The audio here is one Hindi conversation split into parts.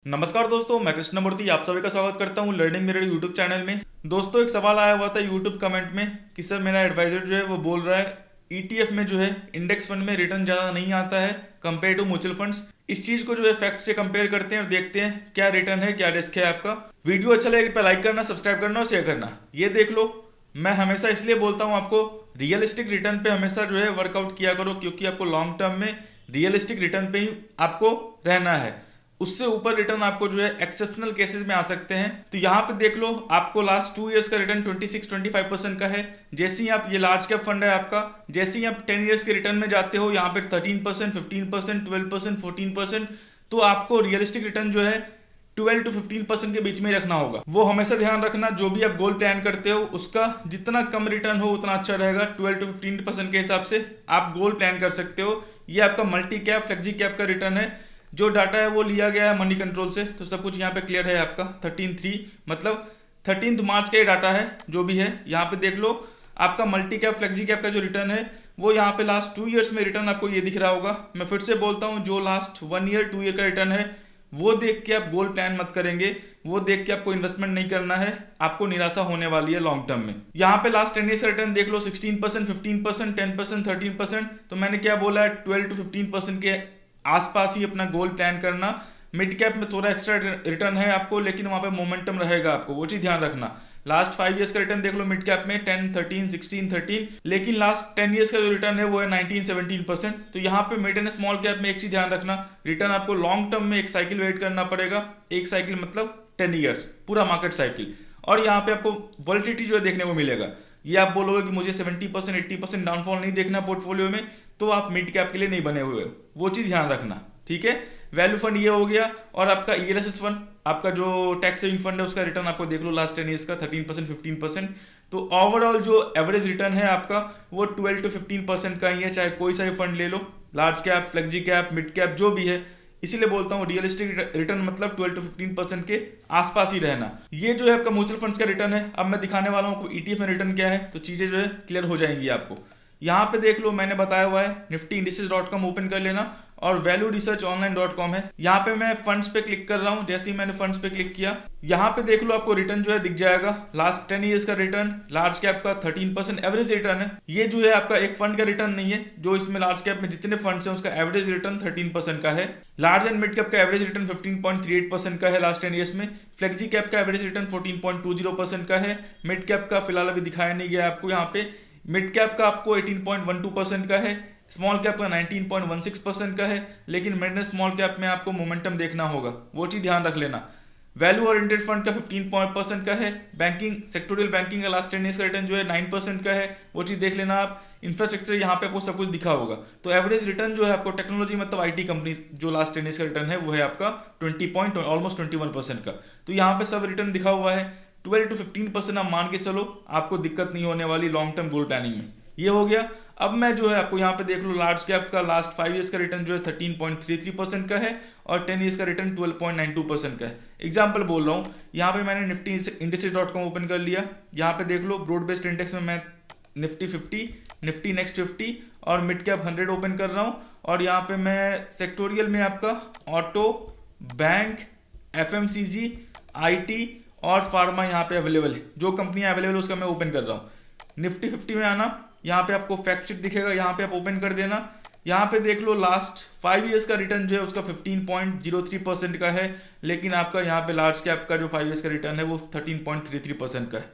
नमस्कार दोस्तों, मैं कृष्णमूर्ति आप सभी का स्वागत करता हूं लर्निंग मेरे यूट्यूब चैनल में। दोस्तों, एक सवाल आया हुआ था यूट्यूब कमेंट में कि सर मेरा एडवाइजर जो है वो बोल रहा है ईटीएफ में जो है इंडेक्स फंड में रिटर्न ज़्यादा नहीं आता है कंपेयर टू म्यूचुअल फंड्स। इस चीज़ को जो है फैक्ट से कंपेयर करते हैं और देखते हैं क्या रिटर्न है, क्या रिस्क है आपका। वीडियो अच्छा लगे तो लाइक करना, सब्सक्राइब करना और शेयर करना। ये देख लो, मैं हमेशा इसलिए बोलता हूँ आपको रियलिस्टिक रिटर्न पे हमेशा जो है वर्कआउट किया करो, क्योंकि आपको लॉन्ग टर्म में रियलिस्टिक रिटर्न पे ही आपको रहना है। उससे ऊपर रिटर्न आपको जो है एक्सेप्शनल केसेस में आ सकते हैं। तो यहाँ पे देख लो, आपको लास्ट 2 इयर्स का रिटर्न 26-25% का है। जैसे ही आप, ये लार्ज कैप फंड है आपका, जैसे ही आप 10 इयर्स के रिटर्न में जाते हो यहाँ पे 13%, 15%, 12%, 14%, तो आपको रियलिस्टिक रिटर्न जो है 12 to 15% के बीच में रखना होगा। वो हमेशा ध्यान रखना, जो भी आप गोल प्लान करते हो उसका जितना कम रिटर्न हो उतना अच्छा रहेगा। 12 to 15% के हिसाब से आप गोल प्लान कर सकते हो। ये आपका मल्टी कैप, फ्लेक्सी कैप का रिटर्न है। जो डाटा है वो लिया गया है मनी कंट्रोल से, तो सब कुछ यहाँ पे क्लियर है आपका। 13/3 मतलब 13 मार्च का ये डाटा है। जो भी है यहाँ पे देख लो, आपका मल्टी कैप फ्लेक्सी कैप का जो रिटर्न है वो यहाँ पे लास्ट 2 इयर्स में रिटर्न आपको ये दिख रहा होगा। मैं फिर से बोलता हूँ, जो लास्ट 1 ईयर 2 ईयर का रिटर्न है वो देख के आप गोल प्लान मत करेंगे, वो देख के आपको इन्वेस्टमेंट नहीं करना है, आपको निराशा होने वाली है लॉन्ग टर्म में। यहाँ पे लास्ट 10 ईयर्स का रिटर्न देख लो, 16%, 15%, 10%, 13%। तो मैंने क्या बोला है, 12 to 15% के आसपास ही अपना गोल प्लान करना। मिड कैप में थोड़ा एक्स्ट्रा रिटर्न है आपको, लेकिन वहां पे मोमेंटम रहेगा आपको, वो चीज ध्यान रखना। लास्ट 5 इयर्स का रिटर्न देख लो, मिड कैप में 10, 13, 16, 13, लेकिन लास्ट 10 इयर्स का जो रिटर्न है वो है 19, 17%। तो यहाँ पे मिड एंड स्मॉल कैप में एक चीज ध्यान रखना, रिटर्न आपको लॉन्ग टर्म में एक साइकिल वेट करना पड़ेगा। एक साइकिल मतलब 10 ईयर्स, पूरा मार्केट साइकिल। और यहाँ पे आपको वोलेटिलिटी जो है देखने को मिलेगा। ये आप बोलोगे कि मुझे 70%, 80% डाउनफॉल नहीं देखना पोर्टफोलियो में, तो आप मिड कैप के लिए नहीं बने हुए हो, वो चीज ध्यान रखना। ठीक है, वैल्यू फंड ये हो गया। और आपका ईएलएसएस फंड, आपका जो टैक्स सेविंग फंड है, उसका रिटर्न आपको देख लो लास्ट 10 ईयर्स का 13%, 15%। तो ओवरऑल जो एवरेज रिटर्न है आपका वो 12 to 15% का ही है, चाहे कोई सा भी फंड ले लो, large cap, flexi cap, mid cap, जो भी है। इसीलिए बोलता हूँ रियलिस्टिक रिटर्न मतलब 12 to 15% के आसपास ही रहना। ये जो है आपका म्यूचुअल फंड्स का रिटर्न है। अब मैं दिखाने वाला हूँ ईटीएफ में रिटर्न क्या है, तो चीजें जो है क्लियर हो जाएंगी आपको। यहाँ पे देख लो, मैंने बताया हुआ है niftyindices.com ओपन कर लेना, और वैल्यू रिसर्च ऑनलाइन.com है। यहाँ पे मैं फंड्स पे क्लिक कर रहा हूँ। जैसे ही मैंने फंड्स पे क्लिक किया, यहाँ पे देख लो आपको रिटर्न जो है दिख जाएगा। लास्ट 10 इयर्स का रिटर्न, लार्ज कैप का 13% एवरेज रिटर्न है। ये जो है आपका एक फंड का रिटर्न नहीं है, जो इसमें लार्ज कैप में जितने फंड्स हैं उसका एवरेज रिटर्न 13% का है। लार्ज एंड मिड कैप का एवरेज रिटर्न 15.38% का है लास्ट 10 इयर्स में। फ्लेक्सी कैप का एवरेज रिटर्न 14.20% का है। मिड कैप का फिलहाल अभी दिखाया नहीं गया आपको यहाँ पे। मिड कैप का आपको 18.12% का है। स्मॉल कैप का 19.16% का है। लेकिन मिड एंड स्मॉल कैप में आपको मोमेंटम देखना होगा, वो चीज ध्यान रख लेना। वैल्यू ओरिएंटेड फंड का 15% का है। बैंकिंग, सेक्टोरियल बैंकिंग का लास्ट 10 ईयर्स का रिटर्न जो है 9% का है, वो चीज देख लेना आप। इंफ्रास्ट्रक्चर यहाँ पे आपको सब कुछ दिखा होगा। तो एवरेज रिटर्न जो है आपको टेक्नोलॉजी मतलब आईटी कंपनी जो लास्ट 10 ईयर्स का रिटर्न है वो है आपका ऑलमोस्ट 21% का। तो यहाँ पे सब रिटर्न दिखा हुआ है। 12 to 15% आप मान के चलो, आपको दिक्कत नहीं होने वाली लॉन्ग टर्म गोल प्लानिंग में। ये हो गया। अब मैं जो है आपको यहाँ पे देख लो, लार्ज कैप का लास्ट 5 इयर्स का रिटर्न जो है 13.33% का है, और 10 इयर्स का रिटर्न 12.92% का है। एग्जाम्पल बोल रहा हूँ, यहाँ पे मैंने निफ्टी इंडिसेस.com ओपन कर लिया। यहाँ पे देख लो, ब्रॉड बेस्ड इंडेक्स में मैं निफ्टी 50, निफ्टी नेक्स्ट 50 और मिड कैप 100 ओपन कर रहा हूँ। और यहाँ पे मैं सेक्टोरियल में आपका ऑटो, बैंक, एफएमसीजी, आईटी और फार्मा यहाँ पे अवेलेबल है। जो कंपनियां अवेलेबल है उसका मैं ओपन कर रहा हूँ। निफ्टी 50 में आना, यहाँ पे आपको फैक्ट शीट दिखेगा, यहाँ पे आप ओपन कर देना। यहाँ पे देख लो, लास्ट 5 इयर्स का रिटर्न जो है उसका 15.03% का है, लेकिन आपका यहाँ पे लार्ज कैप का जो 5 इयर्स का रिटर्न है वो 13.33% का है।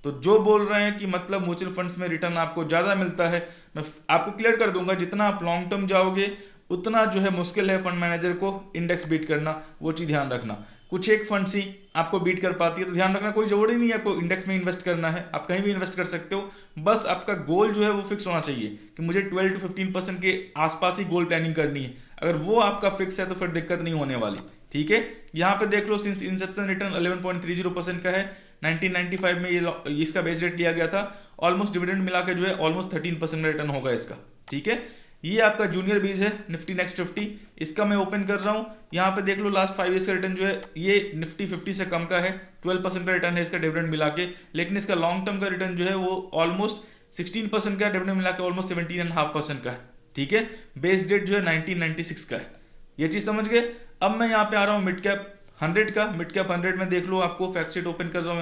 तो जो बोल रहे हैं कि मतलब म्यूचुअल फंड्स में रिटर्न आपको ज़्यादा मिलता है, मैं आपको क्लियर कर दूंगा, जितना आप लॉन्ग टर्म जाओगे उतना जो है मुश्किल है फंड मैनेजर को इंडेक्स बीट करना, वो चीज़ ध्यान रखना। कुछ एक फंड्स ही आपको बीट कर पाती है, तो ध्यान रखना, कोई जरूरी नहीं है आपको इंडेक्स में इन्वेस्ट करना है, आप कहीं भी इन्वेस्ट कर सकते हो। बस आपका गोल जो है वो फिक्स होना चाहिए कि मुझे 12 to 15% के आसपास ही गोल प्लानिंग करनी है। अगर वो आपका फिक्स है तो फिर दिक्कत नहीं होने वाली। ठीक है, यहाँ पे देख लो, सिंस इंसेप्शन रिटर्न 11.30% का है। 1995 में ये इसका बेस रेट लिया गया था। ऑलमोस्ट डिविडेंड मिला के जो है ऑलमोस्ट 13% का रिटर्न होगा इसका। ठीक है, ये आपका जूनियर बीज है निफ्टी नेक्स्ट 50, इसका मैं ओपन कर रहा हूँ। यहाँ पे देख लो, लास्ट 5 इयर्स का रिटर्न जो है ये निफ्टी 50 से कम का है। 12% का रिटर्न है इसका डिविडेंड मिला के, लेकिन इसका लॉन्ग टर्म का रिटर्न जो है वो ऑलमोस्ट 16% का, डिविडेंड मिला के ऑलमोस्ट 17.5% का है। ठीक है, बेस डेट जो है 1996 का है। ये चीज समझ गए। अब मैं यहाँ पे आ रहा हूँ मिड कैप 100 का मिड कैप 100 में देख लो आपको फैक्ट शीट ओपन कर रहा हूँ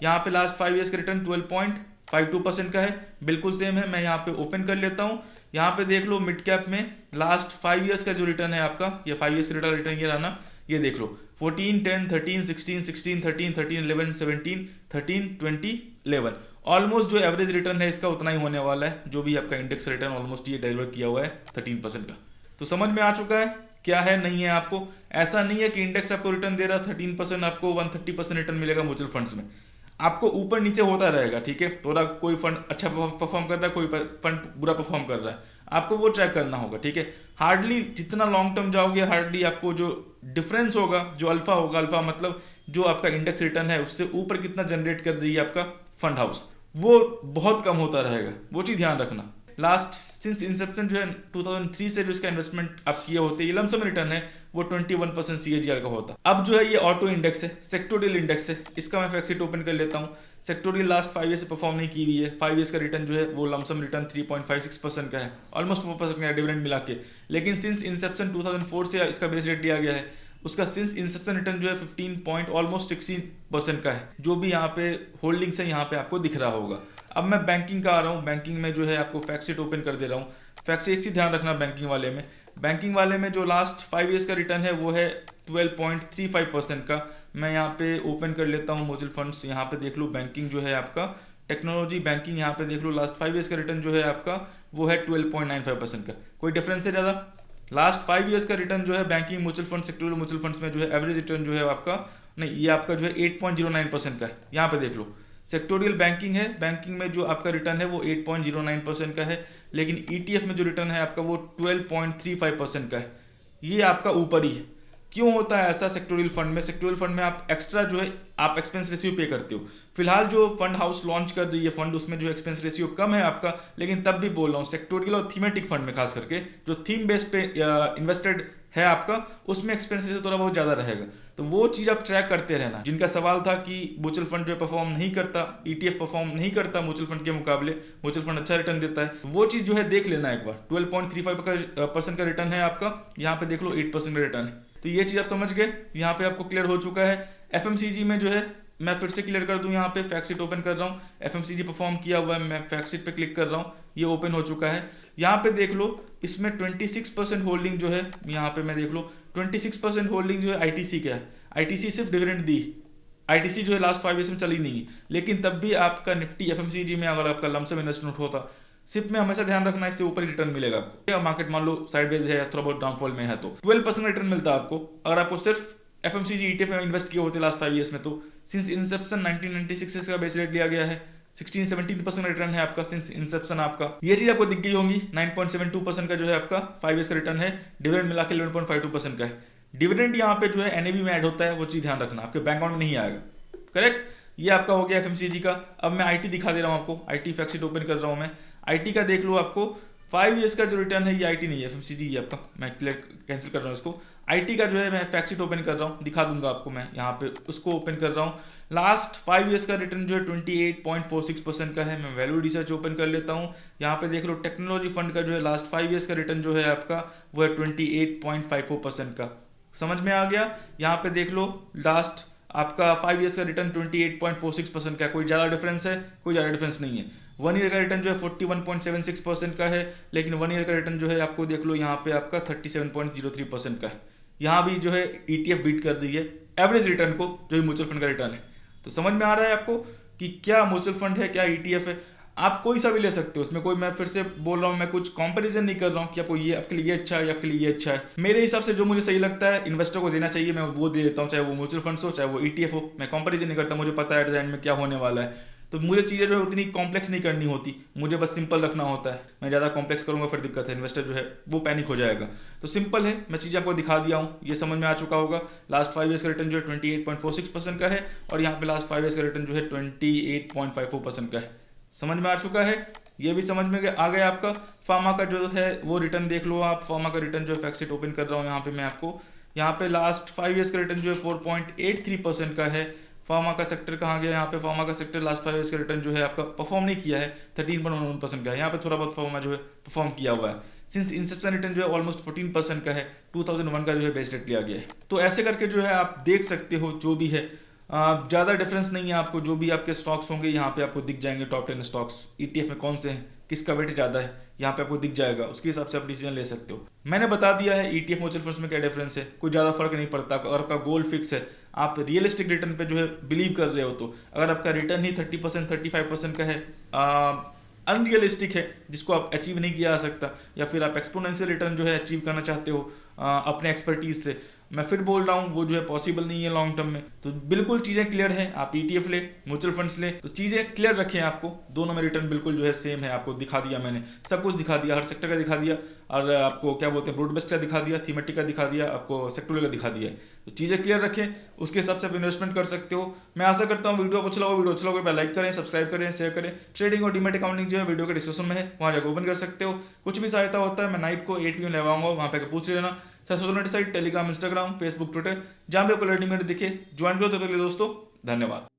यहाँ पे लास्ट 5 ईयर्स का रिटर्न 12.52% का है, बिल्कुल सेम है। मैं यहाँ पे ओपन कर लेता हूँ। यहाँ पे देख लो मिड कैप में लास्ट 5 ईयर्स का जो रिटर्न है आपका, ये 5 ईयर्स रिटर्न ये रहा ना, ये देख लो 14, 10, 13, 16, 16, 13, 13, 11, 17, 13, 20, 11। ऑलमोस्ट जो एवरेज रिटर्न है इसका उतना ही होने वाला है, जो भी आपका इंडेक्स रिटर्न ऑलमोस्ट ये डिलीवर किया हुआ है 13% का। तो समझ में आ चुका है क्या है नहीं है आपको। ऐसा नहीं है कि इंडेक्स आपको रिटर्न दे रहा 13%, आपको 130% रिटर्न मिलेगा म्यूचुअल फंड्स में। आपको ऊपर नीचे होता रहेगा, ठीक है। थोड़ा कोई फंड अच्छा परफॉर्म कर रहा है, कोई फंड बुरा परफॉर्म कर रहा है, आपको वो ट्रैक करना होगा, ठीक है। हार्डली जितना लॉन्ग टर्म जाओगे, हार्डली आपको जो डिफरेंस होगा, जो अल्फा होगा, अल्फा मतलब जो आपका इंडेक्स रिटर्न है उससे ऊपर कितना जनरेट कर रही है आपका फंड हाउस, वो बहुत कम होता रहेगा। वो चीज़ ध्यान रखना। लास्ट सिंस इंसेप्शन जो है 2003 से जो इसका इन्वेस्टमेंट आप किए होते हैं, लमसम रिटर्न है वो 21% CAGR का होता। अब जो है ये ऑटो इंडेक्स है, सेक्टोरियल इंडेक्स है, इसका मैं फैक्ट शीट ओपन कर लेता हूँ। सेक्टोरियल लास्ट 5 ईयर से परफॉर्म नहीं की हुई है। 5 ईयर्स का रिटर्न जो है वो लमसम रिटर्न 3.56% का है, ऑलमोस्ट 4% का डिविडेंड मिला के। लेकिन सिंस इंसेप्शन 2004 से इसका बेस रेट दिया गया है, उसका सिंस इंसेप्शन रिटर्न जो है 16% का है। जो भी यहाँ पे होल्डिंग्स है यहाँ पे आपको दिख रहा होगा। अब मैं बैंकिंग का आ रहा हूँ। बैंकिंग में जो है आपको फैक्ट शीट ओपन कर दे रहा हूँ। फैक्ट शीट एक चीज़ ध्यान रखना, बैंकिंग वाले में जो लास्ट 5 ईयर्स का रिटर्न है वो है 12.35% का। मैं यहाँ पे ओपन कर लेता हूँ म्यूचुअल फंड्स। यहाँ पे देख लो बैंकिंग जो है आपका टेक्नोलॉजी बैंकिंग, यहाँ पे देख लो लास्ट 5 ईयर्स का रिटर्न जो है आपका वो है 12.95% का। कोई डिफरेंस है ज़्यादा। लास्ट 5 ईयर्स का रिटर्न जो है banking mutual fund sectoral mutual funds में जो है एवरेज रिटर्न जो है आपका नहीं, ये आपका जो है 8.09% का है। यहाँ पे देख लो सेक्टोरियल बैंकिंग है, बैंकिंग में जो आपका रिटर्न है वो 8.09% का है, लेकिन ETF में जो रिटर्न है आपका वो 12.35% का है। ये आपका ऊपर ही है। क्यों होता है ऐसा सेक्टोरियल फंड में? सेक्टोरियल फंड में आप एक्स्ट्रा जो है आप एक्सपेंस रेशियो पे करते हो। फिलहाल जो फंड हाउस लॉन्च कर रही है फंड, उसमें जो एक्सपेंस रेशियो कम है आपका, लेकिन तब भी बोल रहा हूँ सेक्टोरियल और थीमेटिक फंड में खास करके जो थीम बेस्ड पे इन्वेस्टेड है आपका, उसमें एक्सपेंस रेशियो थोड़ा बहुत ज़्यादा रहेगा। तो वो चीज़ आप ट्रैक करते रहना। जिनका सवाल था कि म्यूचुअल फंड जो परफॉर्म नहीं करता, ETF परफॉर्म नहीं करता म्यूचुअल फंड के मुकाबले, म्यूचुअल फंड अच्छा रिटर्न देता है, वो चीज़ जो है देख लेना एक बार। 12.35% का रिटर्न है आपका, यहाँ पे देख लो 8% का रिटर्न है। तो ये चीज़ आप समझ गए, यहाँ पे आपको क्लियर हो चुका है। FMCG में जो है मैं फिर से क्लियर कर दूं, यहाँ पे फैक्ट शीट ओपन कर रहा हूँ। FMCG परफॉर्म किया हुआ है, मैं फैक्ट शीट पे क्लिक कर रहा हूँ, ये ओपन हो चुका है। यहाँ पे देख लो इसमें 26% होल्डिंग जो है, यहाँ पे मैं देख लो 26% होल्डिंग जो है ITC का है। ITC सिर्फ डिविडेंड दी, ITC जो है लास्ट 5 ईयर्स में चली नहीं, लेकिन तब भी आपका निफ्टी FMCG में अगर आपका लमसम इन्वेस्टमेंट होता, सिर्फ में हमेशा ध्यान रखना इससे ऊपर रिटर्न मिलेगा आपको। मार्केट मान लो साइडवेज है या थोड़ा बहुत डाउनफॉल में है तो 12% रिटर्न मिलता है आपको। अगर आपको सिर्फ FMCG ETF में इन्वेस्ट किए होते लास्ट 5 ईयर्स में, तो सिंस इंसेप्शन 1996 से इसका बेस रेट लिया गया है, 16-17% रिटर्न है आपका सिंस इंसेप्शन आपका। ये चीज आपको दिख गई होंगी। 9.72% का जो है आपका 5 ईयर्स का रिटर्न है, डिविडेंड मिला के 11.52% का है। डिविडेंड यहाँ पे जो है NAV में ऐड होता है, वो चीज ध्यान रखना, आपके बैंक अकाउंट में नहीं आएगा। करेक्ट, ये आपका हो गया FMCG का। अब मैं IT दिखा दे रहा हूँ आपको, IT फैक्ट शीट ओपन कर रहा हूँ मैं। IT का देख लो आपको 5 ईयर्स का जो रिटर्न है, ये IT नहीं है, FMCG है आपका। मैं क्लियर कैंसिल कर रहा हूँ इसको। IT का जो है मैं फैक्ट शीट ओपन कर रहा हूँ, दिखा दूंगा आपको मैं, यहाँ पे उसको ओपन कर रहा हूँ। लास्ट 5 ईयर्स का रिटर्न जो है 28.46% का है। मैं वैल्यू रिसर्च ओपन कर लेता हूँ। यहाँ पे देख लो टेक्नोलॉजी फंड का जो है लास्ट 5 ईयर्स का रिटर्न जो है आपका वो है 28.54% का। समझ में आ गया? यहाँ पे देख लो लास्ट आपका 5 ईयर्स का रिटर्न 28.46% का है। कोई ज़्यादा डिफरेंस है? कोई ज़्यादा डिफरेंस नहीं है। 1 ईयर का रिटर्न जो है 41.76% का है, लेकिन 1 ईयर का रिटर्न जो है आपको देख लो यहाँ पे आपका 37.03% का है। यहाँ भी जो है ETF बीट कर रही है एवरेज रिटर्न को, जो म्यूचुअल फंड का रिटर्न है। तो समझ में आ रहा है आपको कि क्या म्यूचुअल फंड है, क्या ETF है। आप कोई सा भी ले सकते हो, इसमें कोई, मैं फिर से बोल रहा हूँ, मैं कुछ कंपैरिजन नहीं कर रहा हूँ कि आपको ये आपके लिए ये अच्छा है या आपके लिए ये अच्छा है। मेरे हिसाब से जो मुझे सही लगता है इन्वेस्टर को देना चाहिए, मैं वो दे देता हूँ, चाहे वो म्यूचुअल फंड्स हो चाहे वो ETF हो। मैं कंपैरिजन नहीं करता, मुझे पता है एट द एंड में क्या होने वाला है। तो मुझे चीज़ें जो है उतनी कॉम्प्लेक्स नहीं करनी होती, मुझे बस सिंपल रखना होता है। मैं ज़्यादा कॉम्प्लेक्स करूँगा फिर दिक्कत है, इन्वेस्टर जो है वो पैनिक हो जाएगा। तो सिंपल है, मैं चीज़ें आपको दिखा दिया हूँ, ये समझ में आ चुका होगा। लास्ट 5 ईयर्स का रिटर्न जो है 28.46% का है, और यहाँ पे लास्ट 5 ईयर्स का रिटर्न जो है 28.54% का है। समझ में आ चुका है, ये भी समझ में आ गया आपका। फार्मा का जो है वो रिटर्न देख लो आप। फार्मा का रिटर्न जो है फैक्ट शीट ओपन कर रहा हूँ यहाँ पे मैं आपको। यहाँ पे लास्ट 5 ईयर्स का रिटर्न जो है 4.83% का है। फार्मा का सेक्टर कहाँ गया? यहाँ पे फार्मा का सेक्टर लास्ट 5 ईयर्स का रिटर्न जो है आपका परफॉर्म नहीं किया है, 13.11% का है। यहाँ पे थोड़ा बहुत फार्मा जो है परफॉर्म किया हुआ है। सिंस इंसेप्शन रिटर्न जो है ऑलमोस्ट 14% का है, 2001 का जो है बेस रेट लिया गया है। तो ऐसे करके जो है आप देख सकते हो जो भी है, ज़्यादा डिफरेंस नहीं है आपको, जो भी आपके स्टॉक्स होंगे यहाँ पे आपको दिख जाएंगे, टॉप 10 स्टॉक्स ईटीएफ में कौन से हैं, किसका वेट ज़्यादा है, यहाँ पे आपको दिख जाएगा, उसके हिसाब से आप डिसीजन ले सकते हो। मैंने बता दिया है ईटीएफ म्यूचुअल फंड्स में क्या डिफरेंस है, कोई ज़्यादा फर्क नहीं पड़ता। अगर आपका गोल फिक्स है, आप रियलिस्टिक रिटर्न पे जो है बिलीव कर रहे हो, तो अगर आपका रिटर्न ही 30% 35% का है, अनरियलिस्टिक है जिसको आप अचीव नहीं किया जा सकता, या फिर आप एक्सपोनेंशियल रिटर्न जो है अचीव करना चाहते हो अपने एक्सपर्टीज से, मैं फिर बोल रहा हूँ वो जो है पॉसिबल नहीं है लॉन्ग टर्म में। तो बिल्कुल चीज़ें क्लियर हैं, आप ईटीएफ ले, म्यूचुअल फंड्स ले, तो चीज़ें क्लियर रखें, आपको दोनों में रिटर्न बिल्कुल जो है सेम है, आपको दिखा दिया मैंने, सब कुछ दिखा दिया, हर सेक्टर का दिखा दिया, और आपको क्या बोलते हैं ब्रॉड बेस्ड का दिखा दिया, थीमेटिक का दिखा दिया, आपको सेक्टोरियल का दिखा दिया। तो चीज़ें क्लियर रखें, उसके हिसाब से आप इन्वेस्टमेंट कर सकते हो। मैं आशा करता हूँ वीडियो अच्छा लगा, वीडियो अच्छा लगा लाइक करें, सब्सक्राइब करें, शेयर करें। ट्रेडिंग और डीमैट अकाउंटिंग जो है वीडियो के डिस्क्रिप्शन में है, वहाँ जाकर ओपन कर सकते हो। कुछ भी सहायता होता है मैं नाइट को 8 PM लगाऊंगा, वहाँ पे पूछ लेना। Sir social site Telegram, Instagram, Facebook, Twitter, जहाँ भी आपको लर्निंग दिखे ज्वाइन करो। तो दोस्तों धन्यवाद।